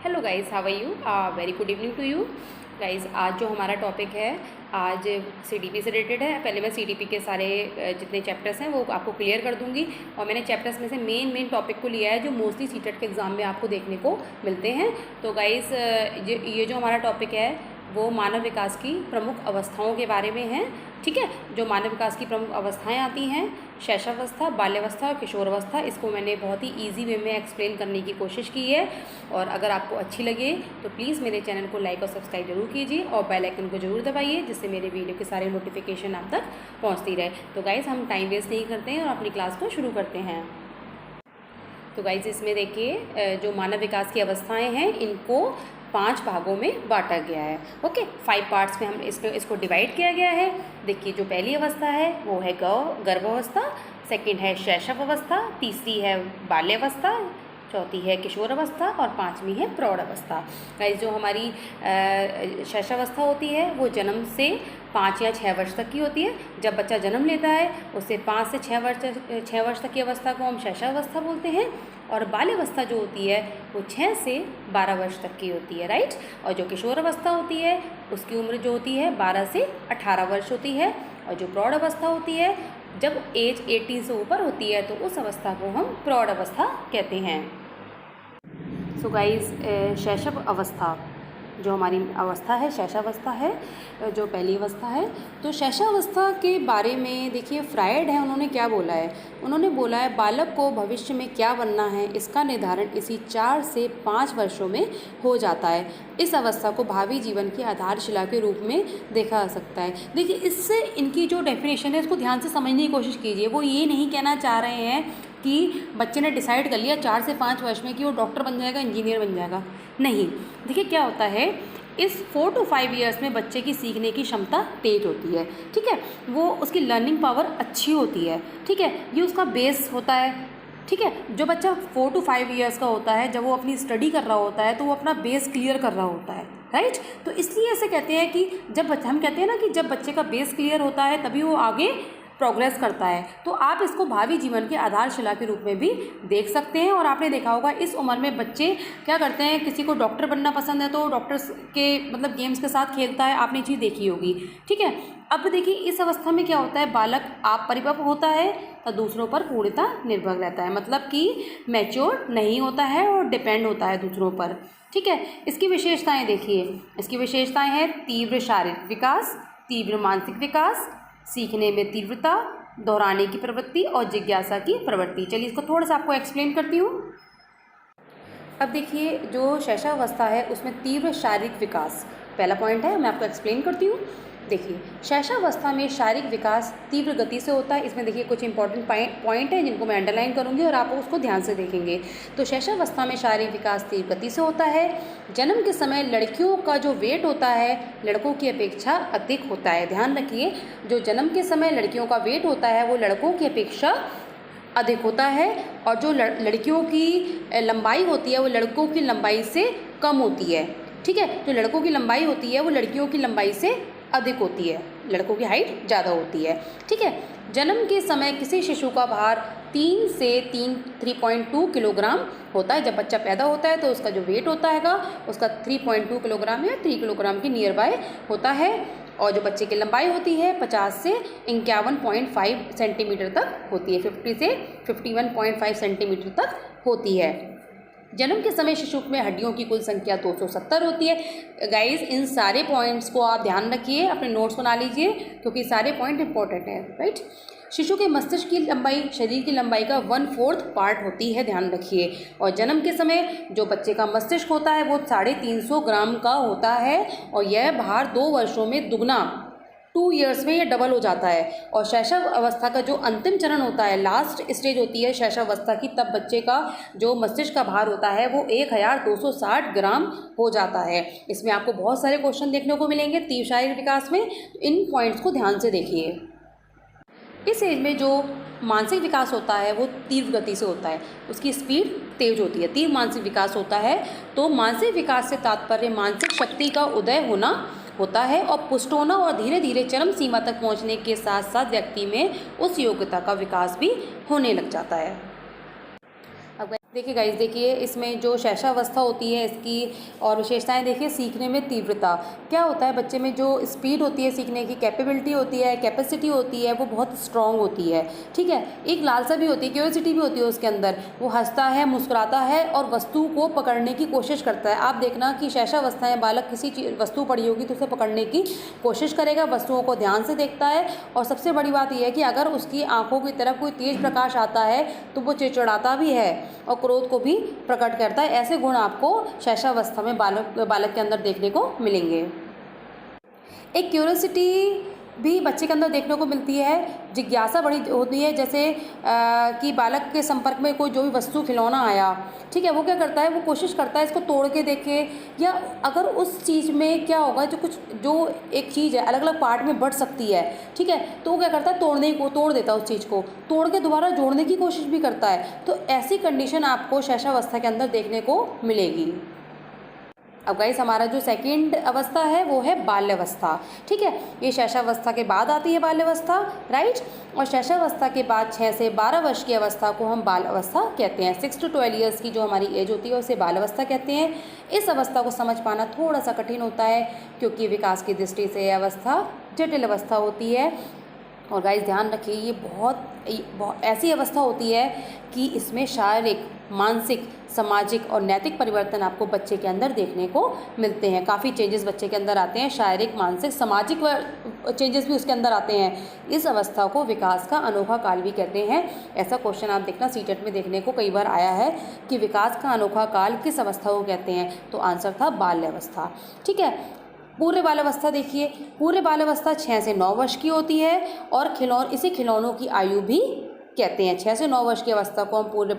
Hello guys, how are you? Very good evening to you guys. आज जो हमारा topic है आज सीडीपी से रिलेटेड है। पहले मैं सीडीपी के सारे जितने चैप्टर्स हैं वो आपको क्लियर कर दूंगी और मैंने चैप्टर्स में से मेन टॉपिक को लिया है जो मोस्टली सीटेट के एग्ज़ाम में आपको देखने को मिलते हैं। तो गाइस ये जो हमारा टॉपिक है वो मानव विकास की प्रमुख अवस्थाओं के बारे में है। ठीक है, जो मानव विकास की प्रमुख अवस्थाएं आती हैं, शैशवावस्था, बाल्यावस्था और किशोरावस्था, इसको मैंने बहुत ही इजी वे में एक्सप्लेन करने की कोशिश की है। और अगर आपको अच्छी लगे तो प्लीज़ मेरे चैनल को लाइक और सब्सक्राइब जरूर कीजिए और बेल आइकन को जरूर दबाइए जिससे मेरे वीडियो के सारे नोटिफिकेशन आप तक पहुँचती रहे। तो गाइज़ हम टाइम वेस्ट नहीं करते हैं और अपनी क्लास को शुरू करते हैं। तो गाइज़ इसमें देखिए जो मानव विकास की अवस्थाएँ हैं इनको 5 भागों में बांटा गया है। ओके, 5 पार्ट्स में हम इसको डिवाइड किया गया है। देखिए जो पहली अवस्था है वो है गर्भावस्था, सेकंड है शैशव अवस्था, तीसरी है बाल्यावस्था, चौथी है किशोर अवस्था और 5वीं है प्रौढ़ अवस्था। गाइस जो हमारी शैशवावस्था होती है वो जन्म से 5 या 6 वर्ष तक की होती है। जब बच्चा जन्म लेता है उससे 5 से 6 वर्ष तक की अवस्था को हम शैशवावस्था बोलते हैं। और बाल्यावस्था जो होती है वो 6 से 12 वर्ष तक की होती है, राइट। और जो किशोर अवस्था होती है उसकी उम्र जो होती है 12 से 18 वर्ष होती है। और जो प्रौढ़ अवस्था होती है जब एज 18 से ऊपर होती है तो उस अवस्था को हम प्रौढ़ अवस्था कहते हैं। सो गाइस शैशव अवस्था जो हमारी अवस्था है शैशवावस्था है, जो पहली अवस्था है। तो शैशवावस्था के बारे में देखिए फ्रायड है, उन्होंने क्या बोला है, उन्होंने बोला है बालक को भविष्य में क्या बनना है इसका निर्धारण इसी 4 से 5 वर्षों में हो जाता है। इस अवस्था को भावी जीवन की आधारशिला के रूप में देखा जा सकता है। देखिए इससे इनकी जो डेफिनेशन है इसको ध्यान से समझने की कोशिश कीजिए। वो ये नहीं कहना चाह रहे हैं कि बच्चे ने डिसाइड कर लिया 4 से 5 वर्ष में कि वो डॉक्टर बन जाएगा, इंजीनियर बन जाएगा। नहीं, देखिए क्या होता है इस 4 to 5 ईयर्स में बच्चे की सीखने की क्षमता तेज होती है। ठीक है, वो उसकी लर्निंग पावर अच्छी होती है। ठीक है, ये उसका बेस होता है। ठीक है, जो बच्चा 4 to 5 ईयर्स का होता है जब वो अपनी स्टडी कर रहा होता है तो वो अपना बेस क्लियर कर रहा होता है, राइट। तो इसलिए ऐसे कहते हैं कि हम कहते हैं ना कि जब बच्चे का बेस क्लियर होता है तभी वो आगे प्रोग्रेस करता है। तो आप इसको भावी जीवन के आधारशिला के रूप में भी देख सकते हैं। और आपने देखा होगा इस उम्र में बच्चे क्या करते हैं, किसी को डॉक्टर बनना पसंद है तो डॉक्टर्स के मतलब गेम्स के साथ खेलता है, आपने चीज़ देखी होगी। ठीक है, अब देखिए इस अवस्था में क्या होता है, बालक आप परिपक्व होता है तो दूसरों पर पूर्णतः निर्भर रहता है, मतलब कि मैच्योर नहीं होता है और डिपेंड होता है दूसरों पर। ठीक है, इसकी विशेषताएँ देखिए, इसकी विशेषताएँ हैं तीव्र शारीरिक विकास, तीव्र मानसिक विकास, सीखने में तीव्रता, दोहराने की प्रवृत्ति और जिज्ञासा की प्रवृत्ति। चलिए इसको थोड़ा सा आपको एक्सप्लेन करती हूँ। अब देखिए जो शैशवावस्था है उसमें तीव्र शारीरिक विकास पहला पॉइंट है, मैं आपको एक्सप्लेन करती हूँ। देखिए शैशवावस्था में शारीरिक विकास तीव्र गति से होता है। इसमें देखिए कुछ इंपॉर्टेंट पॉइंट है जिनको मैं अंडरलाइन करूँगी और आप उसको ध्यान से देखेंगे। तो शैशवावस्था में शारीरिक विकास तीव्र गति से होता है। जन्म के समय लड़कियों का जो वेट होता है लड़कों की अपेक्षा अधिक होता है। ध्यान रखिए, जो जन्म के समय लड़कियों का वेट होता है वो लड़कों की अपेक्षा अधिक होता है और जो लड़कियों की लंबाई होती है वो लड़कों की लंबाई से कम होती है। ठीक है, जो लड़कों की लंबाई होती है वो लड़कियों की लंबाई से अधिक होती है, लड़कों की हाइट ज़्यादा होती है। ठीक है, जन्म के समय किसी शिशु का भार 3 से 3.2 किलोग्राम होता है। जब बच्चा पैदा होता है तो उसका जो वेट होता है उसका 3.2 किलोग्राम या 3 किलोग्राम के नियर बाय होता है। और जो बच्चे की लंबाई होती है 50 से 51.5 सेंटीमीटर तक होती है, 50 से 51.5 सेंटीमीटर तक होती है। जन्म के समय शिशु में हड्डियों की कुल संख्या 270 होती है। गाइस इन सारे पॉइंट्स को आप ध्यान रखिए, अपने नोट्स बना लीजिए क्योंकि सारे पॉइंट इंपॉर्टेंट हैं, राइट। शिशु के मस्तिष्क की लंबाई शरीर की लंबाई का 1/4 पार्ट होती है, ध्यान रखिए। और जन्म के समय जो बच्चे का मस्तिष्क होता है वो 350 ग्राम का होता है और यह भार 2 वर्षों में दुगना 2 ईयर्स में ये डबल हो जाता है। और शैशव अवस्था का जो अंतिम चरण होता है, लास्ट स्टेज होती है शैशव अवस्था की, तब बच्चे का जो मस्तिष्क का भार होता है वो 1260 ग्राम हो जाता है। इसमें आपको बहुत सारे क्वेश्चन देखने को मिलेंगे तीव्र शारीरिक विकास में, इन पॉइंट्स को ध्यान से देखिए। इस एज में जो मानसिक विकास होता है वो तीव्र गति से होता है, उसकी स्पीड तेज होती है। तीव्र मानसिक विकास होता है तो मानसिक विकास से तात्पर्य मानसिक शक्ति का उदय होना होता है और पुष्ट होना और धीरे धीरे चरम सीमा तक पहुंचने के साथ साथ व्यक्ति में उस योग्यता का विकास भी होने लग जाता है। अब देखिए गाइस, देखिए इसमें जो शैशवावस्था होती है इसकी और विशेषताएं देखिए। सीखने में तीव्रता क्या होता है, बच्चे में जो स्पीड होती है, सीखने की कैपेबिलिटी होती है, कैपेसिटी होती है, वो बहुत स्ट्रांग होती है। ठीक है, एक लालसा भी होती है, क्यूरियोसिटी भी होती है उसके अंदर। वो हंसता है, मुस्कुराता है और वस्तु को पकड़ने की कोशिश करता है। आप देखना कि शैशवावस्था में बालक किसी वस्तु पड़ी होगी तो उसे पकड़ने की कोशिश करेगा, वस्तुओं को ध्यान से देखता है। और सबसे बड़ी बात यह है कि अगर उसकी आंखों की तरफ कोई तेज प्रकाश आता है तो वो चिड़चिड़ाता भी है और क्रोध को भी प्रकट करता है। ऐसे गुण आपको शैशवावस्था में बालक के अंदर देखने को मिलेंगे। एक क्यूरियोसिटी भी बच्चे के अंदर देखने को मिलती है, जिज्ञासा बड़ी होती है। जैसे कि बालक के संपर्क में कोई जो भी वस्तु, खिलौना आया, ठीक है, वो क्या करता है, वो कोशिश करता है इसको तोड़ के देखे, या अगर उस चीज़ में क्या होगा, जो एक चीज़ है अलग अलग पार्ट में बढ़ सकती है, ठीक है, तो वो क्या करता है, तोड़ देता है, उस चीज़ को तोड़ के दोबारा जोड़ने की कोशिश भी करता है। तो ऐसी कंडीशन आपको शैशवावस्था के अंदर देखने को मिलेगी। अब गाइस, हमारा जो सेकंड अवस्था है वो है बाल्यावस्था। ठीक है, ये शैशवावस्था के बाद आती है बाल्यावस्था, राइट। और शैशवावस्था के बाद 6 से 12 वर्ष की अवस्था को हम बाल अवस्था कहते हैं। 6 to 12 ईयर्स की जो हमारी एज होती है उसे बाल अवस्था कहते हैं। इस अवस्था को समझ पाना थोड़ा सा कठिन होता है क्योंकि विकास की दृष्टि से यह अवस्था जटिल अवस्था होती है। और गाइस ध्यान रखिए, ये बहुत ऐसी अवस्था होती है कि इसमें शारीरिक, मानसिक, सामाजिक और नैतिक परिवर्तन आपको बच्चे के अंदर देखने को मिलते हैं। काफ़ी चेंजेस बच्चे के अंदर आते हैं, शारीरिक, मानसिक, सामाजिक चेंजेस भी उसके अंदर आते हैं। इस अवस्था को विकास का अनोखा काल भी कहते हैं। ऐसा क्वेश्चन आप देखना सीटेट में देखने को कई बार आया है कि विकास का अनोखा काल किस अवस्था को कहते हैं, तो आंसर था बाल्यावस्था। ठीक है, पूर्व बाल्यावस्था देखिए, पूर्व बाल्यावस्था 6 से 9 वर्ष की होती है और इसे खिलौनों की आयु भी कहते हैं। 6 से 9 वर्ष की अवस्था को हम पूर्व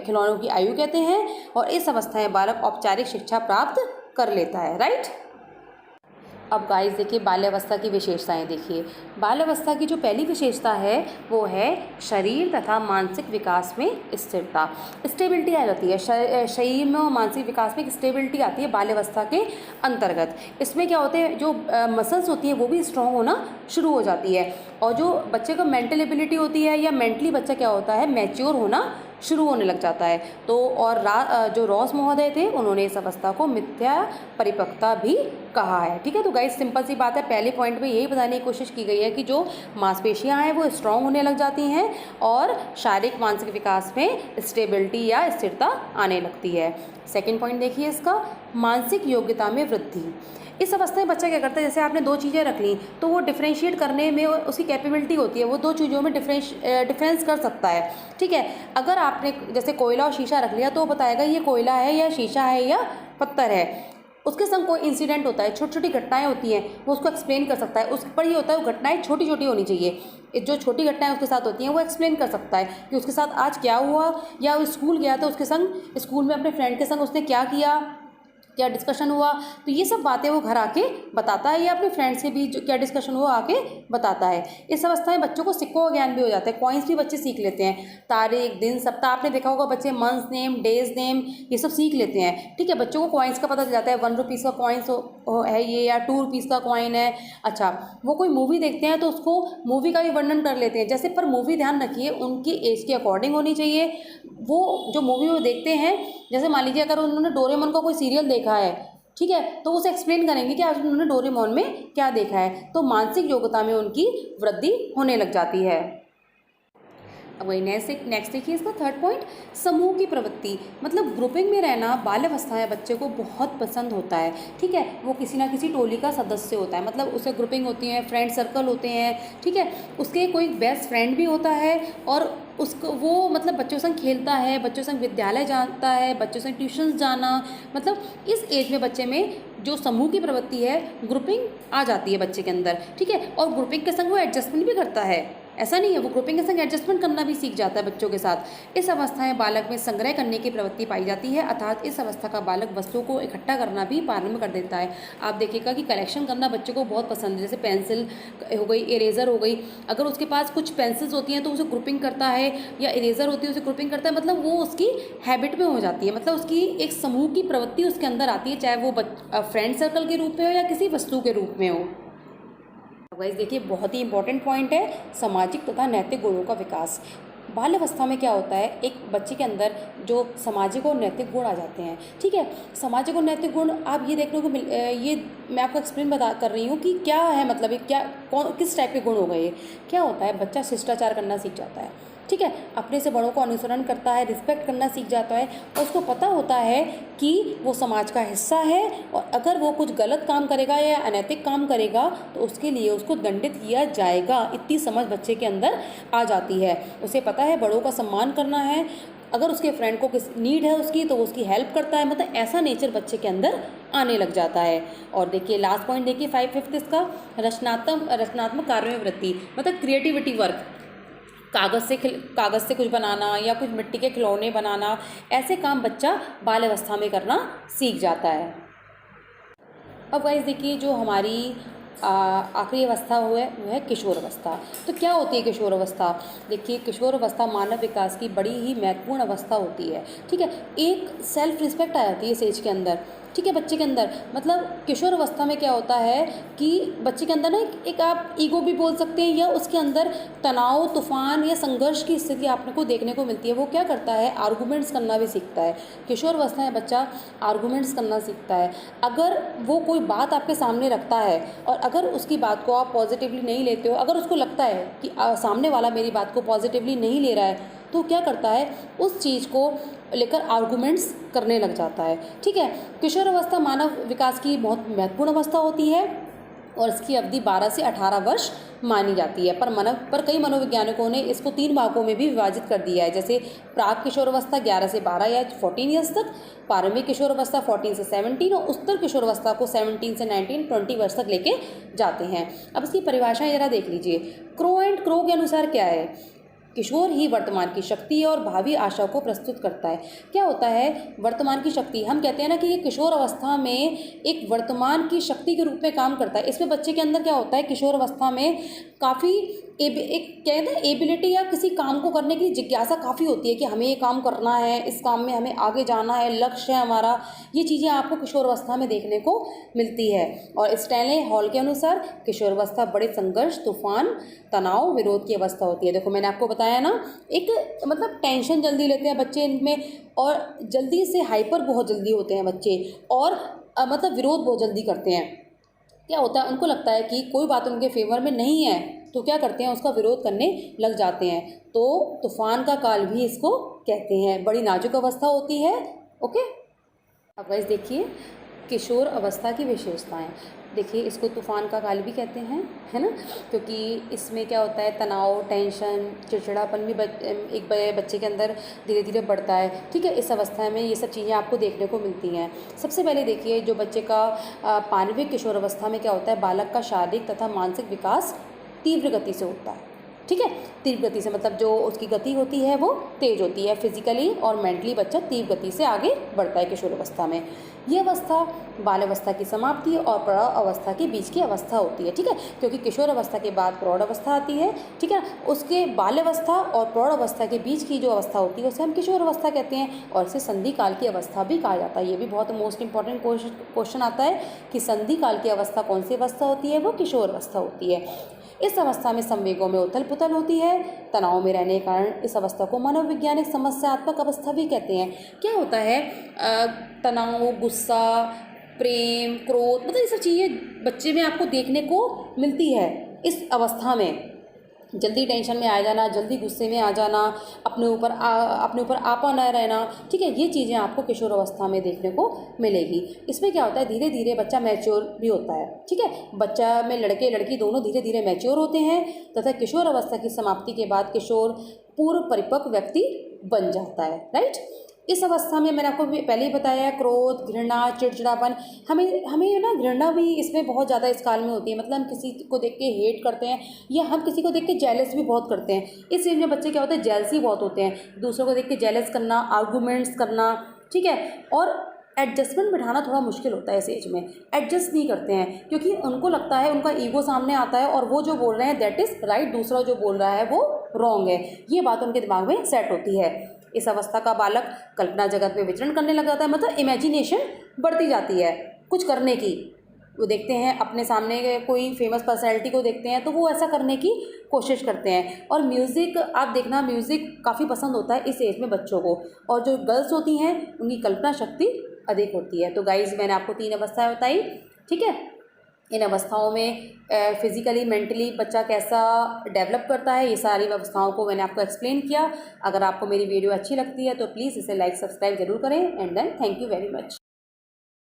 खिलौनों की आयु कहते हैं और इस अवस्था में बालक औपचारिक शिक्षा प्राप्त कर लेता है, राइट। अब गाइस देखिए, बाल्यावस्था की विशेषताएं देखिए। बाल्यावस्था की जो पहली विशेषता है वो है शरीर तथा मानसिक विकास में स्थिरता, स्टेबिलिटी आ जाती है। शरीर में और मानसिक विकास में स्टेबिलिटी आती है बाल्यावस्था के अंतर्गत। इसमें क्या होते हैं, जो मसल्स होती हैं वो भी स्ट्रॉन्ग होना शुरू हो जाती है और जो बच्चे का मेंटल एबिलिटी होती है या मेंटली बच्चा क्या होता है, मैच्योर होना शुरू होने लग जाता है। तो और जो रॉस महोदय थे उन्होंने इस अवस्था को मिथ्या परिपक्वता भी कहा है। ठीक है, तो गाइस सिंपल सी बात है, पहले पॉइंट में यही बताने की कोशिश की गई है कि जो मांसपेशियां हैं वो स्ट्रांग होने लग जाती हैं और शारीरिक मानसिक विकास में स्टेबिलिटी या स्थिरता आने लगती है। सेकेंड पॉइंट देखिए इसका, मानसिक योग्यता में वृद्धि। इस अवस्था में बच्चा क्या करता है, जैसे आपने दो चीज़ें रख ली तो वो डिफ्रेंशिएट करने में उसकी कैपेबिलिटी होती है, वो दो चीज़ों में डिफरेंस कर सकता है। ठीक है, अगर आपने जैसे कोयला और शीशा रख लिया तो वो बताएगा ये कोयला है या शीशा है या पत्थर है। उसके संग कोई इंसिडेंट होता है, छोटी छोटी घटनाएं होती हैं, वो उसको एक्सप्लेन कर सकता है। उस पर ये होता है वो घटनाएं छोटी छोटी होनी चाहिए, जो छोटी घटनाएं उसके साथ होती हैं वो एक्सप्लेन कर सकता है कि उसके साथ आज क्या हुआ, या वो स्कूल गया तो उसके संग स्कूल में अपने फ्रेंड के संग उसने क्या किया, क्या डिस्कशन हुआ, तो ये सब बातें वो घर आके बताता है या अपने फ्रेंड से भी जो क्या डिस्कशन हुआ आके बताता है। इस अवस्था में बच्चों को सिक्कों का ज्ञान भी हो जाता है, कॉइन्स भी बच्चे सीख लेते हैं, तारीख, दिन, सप्ताह। आपने देखा होगा बच्चे मंथ्स नेम, डेज नेम ये सब सीख लेते हैं। ठीक है, बच्चों को कॉइन्स का पता चल जाता है, 1 रुपीज़ का कॉइन्स है ये या 2 रुपीज़ का कॉइन है। अच्छा, वो कोई मूवी देखते हैं तो उसको मूवी का भी वर्णन कर लेते हैं, जैसे पर मूवी ध्यान रखिए उनकी एज के अकॉर्डिंग होनी चाहिए। वो जो मूवी वो देखते हैं, जैसे मान लीजिए अगर उन्होंने डोरेमोन का कोई सीरियल देखा है, ठीक है, तो उसे एक्सप्लेन करेंगे कि आज उन्होंने डोरेमोन में क्या देखा है, तो मानसिक योग्यता में उनकी वृद्धि होने लग जाती है। अब वही नेक्स्ट देखिए इसका थर्ड पॉइंट, समूह की प्रवृत्ति, मतलब ग्रुपिंग में रहना बाल्यावस्था में बच्चे को बहुत पसंद होता है। ठीक है, वो किसी ना किसी टोली का सदस्य होता है, मतलब उसे ग्रुपिंग होती है, फ्रेंड सर्कल होते हैं। ठीक है, उसके कोई बेस्ट फ्रेंड भी होता है और उसको वो मतलब बच्चों संग खेलता है, बच्चों संग विद्यालय जाता है, बच्चों संग ट्यूशन्स जाना, मतलब इस एज में बच्चे में जो समूह की प्रवृत्ति है, ग्रुपिंग आ जाती है बच्चे के अंदर। ठीक है, और ग्रुपिंग के संग वो एडजस्टमेंट भी करता है, ऐसा नहीं है, वो ग्रुपिंग के संग एडजस्टमेंट करना भी सीख जाता है बच्चों के साथ। इस अवस्था में बालक में संग्रह करने की प्रवृत्ति पाई जाती है, अर्थात इस अवस्था का बालक वस्तुओं को इकट्ठा करना भी प्रारंभ कर देता है। आप देखिएगा कि कलेक्शन करना बच्चों को बहुत पसंद है, जैसे पेंसिल हो गई, इरेज़र हो गई, अगर उसके पास कुछ पेंसिल्स होती हैं तो उसे ग्रुपिंग करता है, या इरेज़र होती है उसे ग्रुपिंग करता है, मतलब वो उसकी हैबिट में हो जाती है, मतलब उसकी एक समूह की प्रवृत्ति उसके अंदर आती है, चाहे वो फ्रेंड सर्कल के रूप में हो या किसी वस्तु के रूप में हो। गाइस देखिए बहुत ही इंपॉर्टेंट पॉइंट है, सामाजिक तथा नैतिक गुणों का विकास। बाल्यावस्था में क्या होता है, एक बच्चे के अंदर जो सामाजिक और नैतिक गुण आ जाते हैं। ठीक है, सामाजिक और नैतिक गुण आप ये देखने को ये मैं आपको एक्सप्लेन कर रही हूँ कि क्या है, मतलब ये क्या किस टाइप के गुण हो गए। क्या होता है, बच्चा शिष्टाचार करना सीख जाता है। ठीक है, अपने से बड़ों को अनुसरण करता है, रिस्पेक्ट करना सीख जाता है, और उसको पता होता है कि वो समाज का हिस्सा है, और अगर वो कुछ गलत काम करेगा या अनैतिक काम करेगा तो उसके लिए उसको दंडित किया जाएगा। इतनी समझ बच्चे के अंदर आ जाती है। उसे पता है बड़ों का सम्मान करना है, अगर उसके फ्रेंड को किस नीड है उसकी तो वो उसकी हेल्प करता है, मतलब ऐसा नेचर बच्चे के अंदर आने लग जाता है। और देखिए लास्ट पॉइंट देखिए 5/5 इसका, रचनात्मक कार्य में वृत्ति, मतलब क्रिएटिविटी वर्क, कागज़ से कुछ बनाना या कुछ मिट्टी के खिलौने बनाना, ऐसे काम बच्चा बाल्यावस्था में करना सीख जाता है। अब गाइस देखिए जो हमारी आखिरी अवस्था वो है किशोर अवस्था। तो क्या होती है किशोर अवस्था? देखिए किशोर अवस्था मानव विकास की बड़ी ही महत्वपूर्ण अवस्था होती है। ठीक है, एक सेल्फ रिस्पेक्ट आ जाती है इस एज के अंदर। ठीक है, बच्चे के अंदर, मतलब किशोर अवस्था में क्या होता है कि बच्चे के अंदर ना एक आप ईगो भी बोल सकते हैं, या उसके अंदर तनाव, तूफान या संघर्ष की स्थिति आपने को देखने को मिलती है। वो क्या करता है, आर्गूमेंट्स करना भी सीखता है। किशोर अवस्था में बच्चा आर्गूमेंट्स करना सीखता है। अगर वो कोई बात आपके सामने रखता है और अगर उसकी बात को आप पॉजिटिवली नहीं लेते हो, अगर उसको लगता है कि सामने वाला मेरी बात को पॉजिटिवली नहीं ले रहा है, तो क्या करता है, उस चीज़ को लेकर आर्गूमेंट्स करने लग जाता है। ठीक है, किशोर अवस्था मानव विकास की बहुत महत्वपूर्ण अवस्था होती है और इसकी अवधि 12 से 18 वर्ष मानी जाती है। पर कई मनोवैज्ञानिकों ने इसको 3 भागों में भी विभाजित कर दिया है, जैसे प्राक किशोर अवस्था 11 से 12 या 14 ईयर्स तक, प्रारंभिक किशोर अवस्था 14 से 17 और उत्तर किशोर अवस्था को 17 से 19 20 वर्ष तक लेके जाते हैं। अब इसकी परिभाषा जरा देख लीजिए। क्रो एंड क्रो के अनुसार क्या है, किशोर ही वर्तमान की शक्ति और भावी आशा को प्रस्तुत करता है। क्या होता है वर्तमान की शक्ति? हम कहते हैं ना कि ये किशोर अवस्था में एक वर्तमान की शक्ति के रूप में काम करता है। इसमें बच्चे के अंदर क्या होता है, किशोर अवस्था में काफ़ी एक कहते हैं एबिलिटी या किसी काम को करने की जिज्ञासा काफ़ी होती है कि हमें ये काम करना है, इस काम में हमें आगे जाना है, लक्ष्य है हमारा। ये चीज़ें आपको किशोर अवस्था में देखने को मिलती है। और स्टैनले हॉल के अनुसार किशोर अवस्था बड़े संघर्ष, तूफान, तनाव, विरोध की अवस्था होती है। देखो मैंने आपको बताया ना, एक मतलब टेंशन जल्दी लेते हैं बच्चे इनमें, और जल्दी से हाइपर बहुत जल्दी होते हैं बच्चे, और मतलब विरोध बहुत जल्दी करते हैं। क्या होता है, उनको लगता है कि कोई बात उनके फेवर में नहीं है तो क्या करते हैं, उसका विरोध करने लग जाते हैं। तो तूफान का काल भी इसको कहते हैं। बड़ी नाजुक अवस्था होती है। ओके, अब गाइस देखिए किशोर अवस्था की विशेषताएं। देखिए इसको तूफान का काल भी कहते हैं, है ना, क्योंकि इसमें क्या होता है, तनाव, टेंशन, चिड़चिड़ापन भी एक बच्चे के अंदर धीरे धीरे बढ़ता है। ठीक है, इस अवस्था में ये सब चीज़ें आपको देखने को मिलती हैं। सबसे पहले देखिए जो बच्चे का पाणविक किशोर अवस्था में क्या होता है, बालक का शारीरिक तथा मानसिक विकास तीव्र गति से होता है। ठीक है, तीव्र गति से मतलब जो उसकी गति होती है वो तेज होती है। फिजिकली और मेंटली बच्चा तीव्र गति से आगे बढ़ता है किशोर अवस्था में। ये अवस्था बाल अवस्था की समाप्ति और प्रौढ़ अवस्था के बीच की अवस्था होती है। ठीक है, क्योंकि किशोर अवस्था के बाद प्रौढ़ अवस्था आती है। ठीक है, उसके बाल अवस्था और प्रौढ़ अवस्था के बीच की जो अवस्था होती है उसे हम किशोर अवस्था कहते हैं, और इसे संधि काल की अवस्था भी कहा जाता है। ये भी बहुत मोस्ट इंपॉर्टेंट क्वेश्चन आता है कि संधि काल की अवस्था कौन सी अवस्था होती है, वो किशोर अवस्था होती है। इस अवस्था में संवेगों में उथल पुथल होती है, तनाव में रहने के कारण इस अवस्था को मनोवैज्ञानिक समस्यात्मक अवस्था भी कहते हैं। क्या होता है, तनाव, गुस्सा, प्रेम, क्रोध, मतलब ये सब चीज़ें बच्चे में आपको देखने को मिलती है इस अवस्था में। जल्दी टेंशन में आ जाना, जल्दी गुस्से में आ जाना, अपने ऊपर आपा न रहना। ठीक है, ये चीज़ें आपको किशोर अवस्था में देखने को मिलेगी। इसमें क्या होता है, धीरे धीरे बच्चा मैच्योर भी होता है। ठीक है, बच्चा में लड़के लड़की दोनों धीरे धीरे मैच्योर होते हैं तथा किशोर अवस्था की समाप्ति के बाद किशोर पूर्व परिपक्व व्यक्ति बन जाता है। राइट, इस अवस्था में मैंने आपको पहले ही बताया, क्रोध, घृणा, चिड़चिड़ापन, हमें ना घृणा भी इसमें बहुत ज़्यादा इस काल में होती है। मतलब हम किसी को देख के हेट करते हैं या हम किसी को देख के जेलस भी बहुत करते हैं। इस एज में बच्चे क्या होते हैं, जेलसी बहुत होते हैं, दूसरों को देख के जेलस करना, आर्गूमेंट्स करना। ठीक है, और एडजस्टमेंट बिठाना थोड़ा मुश्किल होता है इस एज में, एडजस्ट नहीं करते हैं क्योंकि उनको लगता है, उनका ईगो सामने आता है और वो जो बोल रहे हैं दैट इज़ राइट, दूसरा जो बोल रहा है वो रॉन्ग है। ये बात उनके दिमाग में सेट होती है। इस अवस्था का बालक कल्पना जगत में विचरण करने लग जाता है, मतलब इमेजिनेशन बढ़ती जाती है कुछ करने की। वो देखते हैं अपने सामने कोई फेमस पर्सनैलिटी को देखते हैं तो वो ऐसा करने की कोशिश करते हैं। और म्यूज़िक आप देखना, म्यूज़िक काफ़ी पसंद होता है इस एज में बच्चों को, और जो गर्ल्स होती हैं उनकी कल्पना शक्ति अधिक होती है। तो गाइज़ मैंने आपको 3 अवस्थाएं बताई, ठीक है। इन अवस्थाओं में फिज़िकली मेंटली बच्चा कैसा डेवलप करता है, ये सारी अवस्थाओं को मैंने आपको एक्सप्लेन किया। अगर आपको मेरी वीडियो अच्छी लगती है तो प्लीज़ इसे लाइक सब्सक्राइब ज़रूर करें, and then thank you very much.